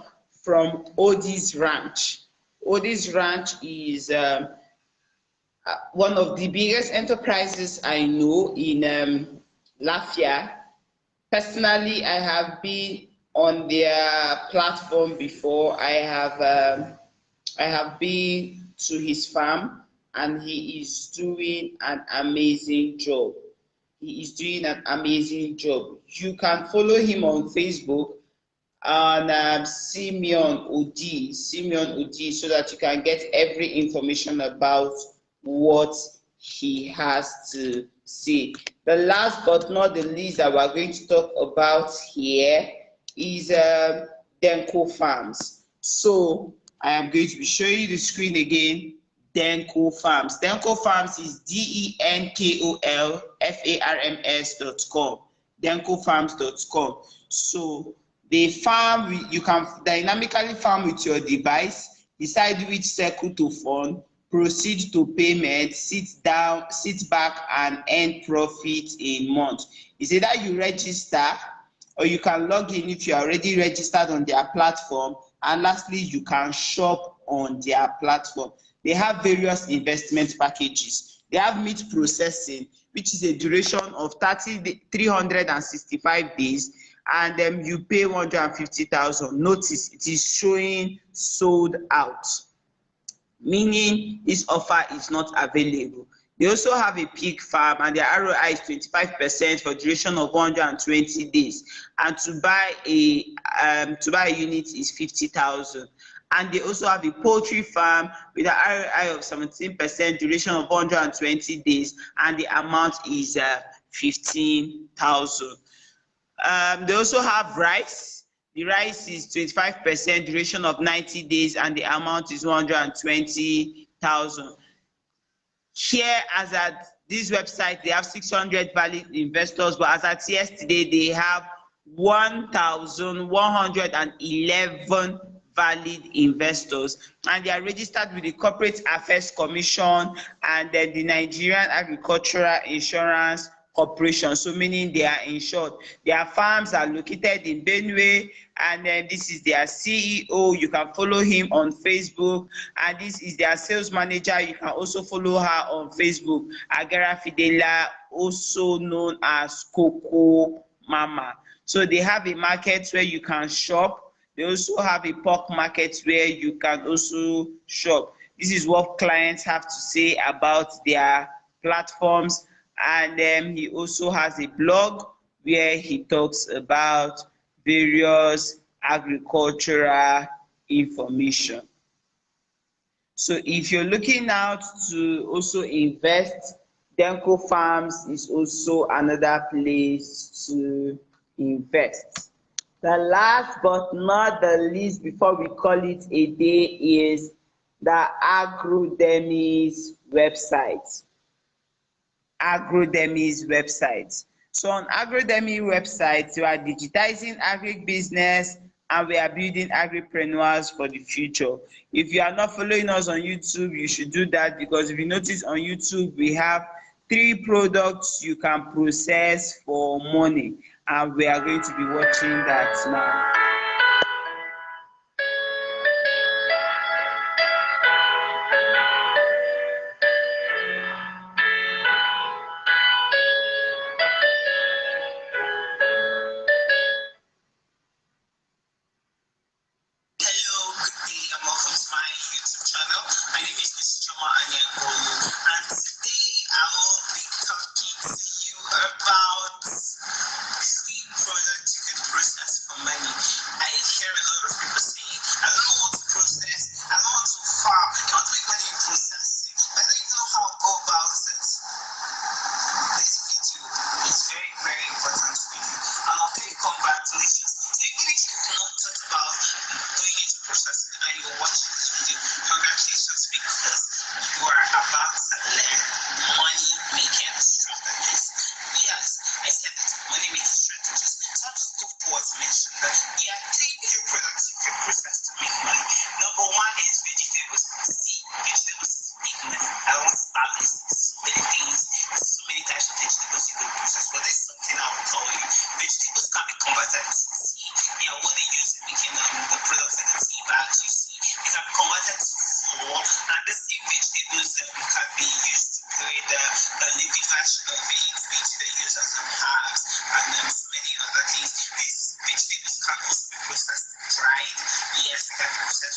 Speaker 1: from ODIS Ranch. ODIS Ranch is one of the biggest enterprises I know in Lafia. Personally, I have been on their platform before. I have been to his farm, and he is doing an amazing job. He is doing an amazing job. You can follow him on Facebook on Simeon Odi, so that you can get every information about what he has to say. The last but not the least that we're going to talk about here is Denko Farms. So I am going to be showing you the screen again. Denko Farms. Denko Farms is DENKOLFARMS.com. DenkoFarms.com. So they farm, you can dynamically farm with your device, decide which circle to fund, proceed to payment, sit back and earn profit in month. It's either you register or you can log in if you are already registered on their platform, and lastly you can shop on their platform. They have various investment packages. They have meat processing, which is a duration of 365 days, and then you pay 150,000. Notice it is showing sold out, meaning this offer is not available. They also have a pig farm, and their ROI is 25% for duration of 120 days, and to buy a unit is 50,000. And they also have a poultry farm with an ROI of 17%, duration of 120 days, and the amount is 15,000. They also have rice. The rice is 25%, duration of 90 days, and the amount is 120,000. Here, as at this website, they have 600 valid investors, but as at yesterday, they have 1,111 valid investors, and they are registered with the Corporate Affairs Commission and then the Nigerian Agricultural Insurance Corporation, so meaning they are insured. Their farms are located in Benue, and then this is their CEO. You can follow him on Facebook, and this is their sales manager. You can also follow her on Facebook, Agara Fidela, also known as Coco Mama. So they have a market where you can shop. They also have a pork market where you can also shop. This is what clients have to say about their platforms. And then he also has a blog where he talks about various agricultural information. So if you're looking out to also invest, Denko Farms is also another place to invest. The last but not the least before we call it a day is the Agro-Investment website. Agro-Investment website. So on Agro-Investment website, we are digitizing agribusiness and we are building agripreneurs for the future. If you are not following us on YouTube, you should do that, because if you notice on YouTube, we have 3 products you can process for money, and we are going to be watching that now.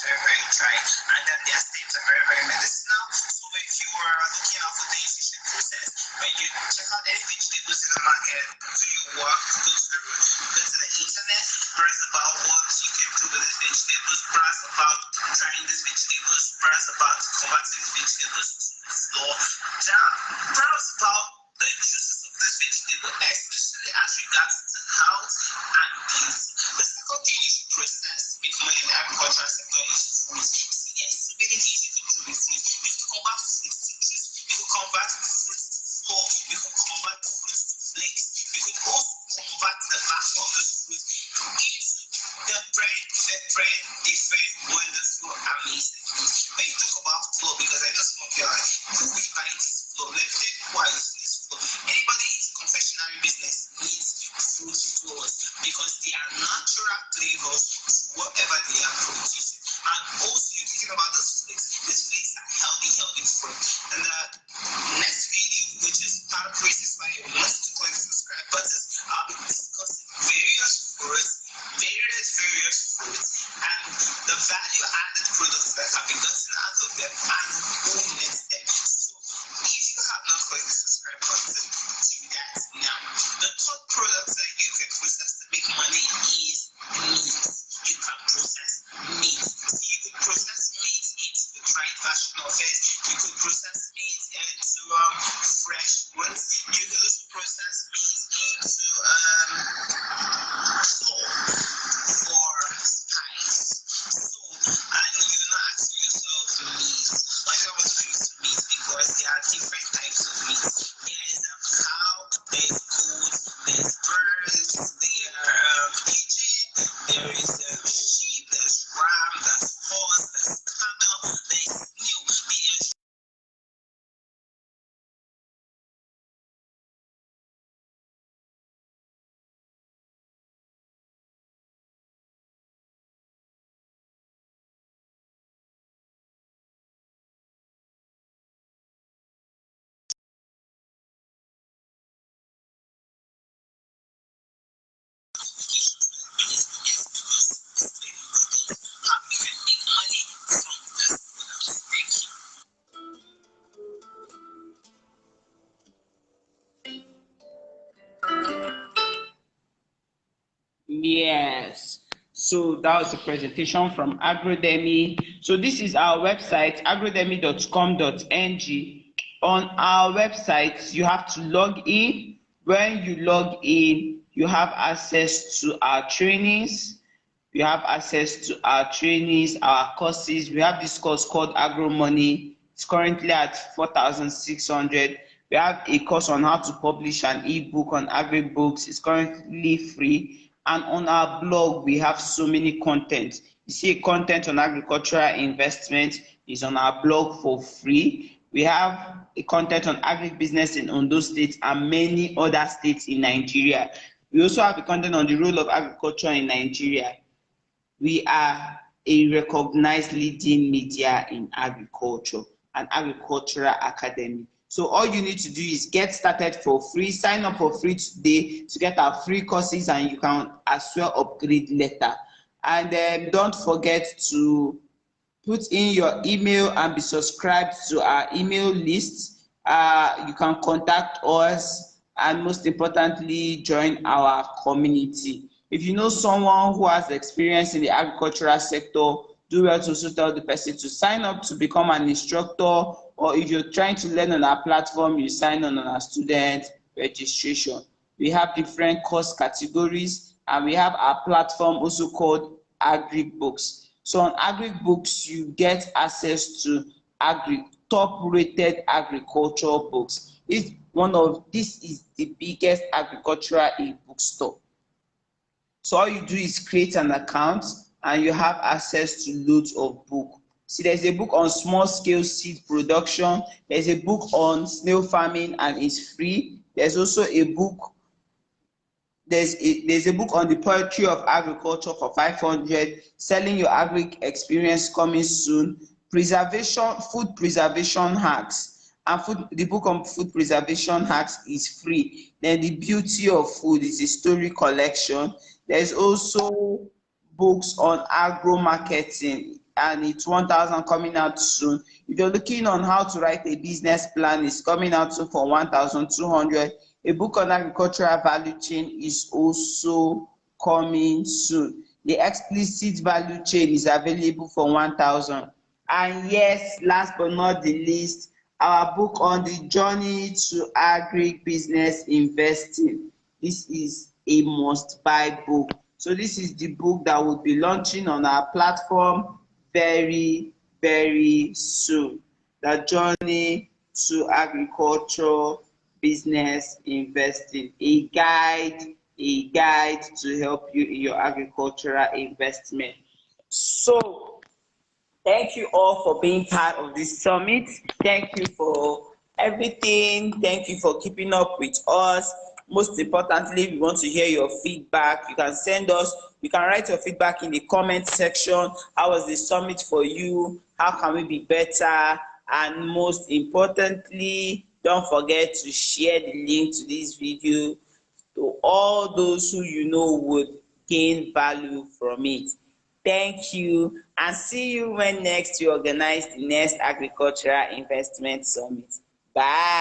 Speaker 3: Very dry, and that their states are very medicinal. So if you are how to add things. The second thing you should process because in the agricultural sector is fruit. Yes, so many things you can do with fruit. You can convert fruit to juice. You can convert fruit to flour. You can convert fruit to flakes. You can also convert the back of the fruit into the different wonderful, amazing fruit. When you talk about flour, because I just want to like, who will buy this flour? Let's say who are using this flour. Anybody in confectionery business needs fruit flours because they are natural flavors to whatever they are producing. And also, you're thinking about the flakes. These flakes are healthy fruit. And the next video, which is part of Crazy's Fire, must to click the subscribe button. I'll be discussing various fruits, and the value added products that have been gotten out of them and who needs them. So, if you have not clicked the subscribe button, do that now. The third product that you can process to make money is meat. You can process meat. You could process meat into the dried version of it. You could process meat into fresh ones. You could also process meat into salt for spice. So I know you're not asking yourself to meat. Like I was used to meat because there are different types of meat. There's a cow, there's goat, there's birds, there are pigeon, there is sheep, there's ram, there's horse, there's camel, there's snail, there's
Speaker 1: Yes. So that was a presentation from Agrodemy. So this is our website, agrodemy.com.ng. On our website, you have to log in. When you log in, you have access to our trainings. You have access to our trainings, our courses. We have this course called Agro Money. It's currently at 4,600. We have a course on how to publish an ebook on AgriBooks. It's currently free. And on our blog, we have so many content. You see, content on agricultural investment is on our blog for free. We have a content on agribusiness in Ondo State and many other states in Nigeria. We also have a content on the role of agriculture in Nigeria. We are a recognized leading media in agriculture and agricultural academy. So all you need to do is get started for free, sign up for free today to get our free courses, and you can as well upgrade later. And don't forget to put in your email and be subscribed to our email list. You can contact us, and most importantly, join our community. If you know someone who has experience in the agricultural sector, do well to also tell the person to sign up to become an instructor, or if you're trying to learn on our platform, you sign on our student registration. We have different course categories, and we have our platform also called AgriBooks. So on AgriBooks, you get access to top-rated agricultural books. This is the biggest agricultural e-book store. So all you do is create an account and you have access to loads of books. See, there's a book on small scale seed production. There's a book on snail farming and it's free. There's also a book. There's a book on the poetry of agriculture for 500. Selling your agri experience coming soon. Food preservation hacks. And the book on food preservation hacks is free. Then the beauty of food is a story collection. There's also books on agro marketing, and it's 1,000 coming out soon. If you're looking on how to write a business plan, it's coming out soon for 1,200. A book on agricultural value chain is also coming soon. The explicit value chain is available for 1,000. And yes, last but not the least, our book on the journey to agri-business investing. This is a must-buy book. So this is the book that will be launching on our platform very, very soon. The Journey to Agriculture Business Investing, a guide to help you in your agricultural investment. So thank you all for being part of this summit. Thank you for everything. Thank you for keeping up with us. Most importantly, we want to hear your feedback. You can write your feedback in the comment section. How was the summit for you? How can we be better? And most importantly, don't forget to share the link to this video to all those who you know would gain value from it. Thank you, and see you when next we organize the next Agricultural Investment Summit. Bye.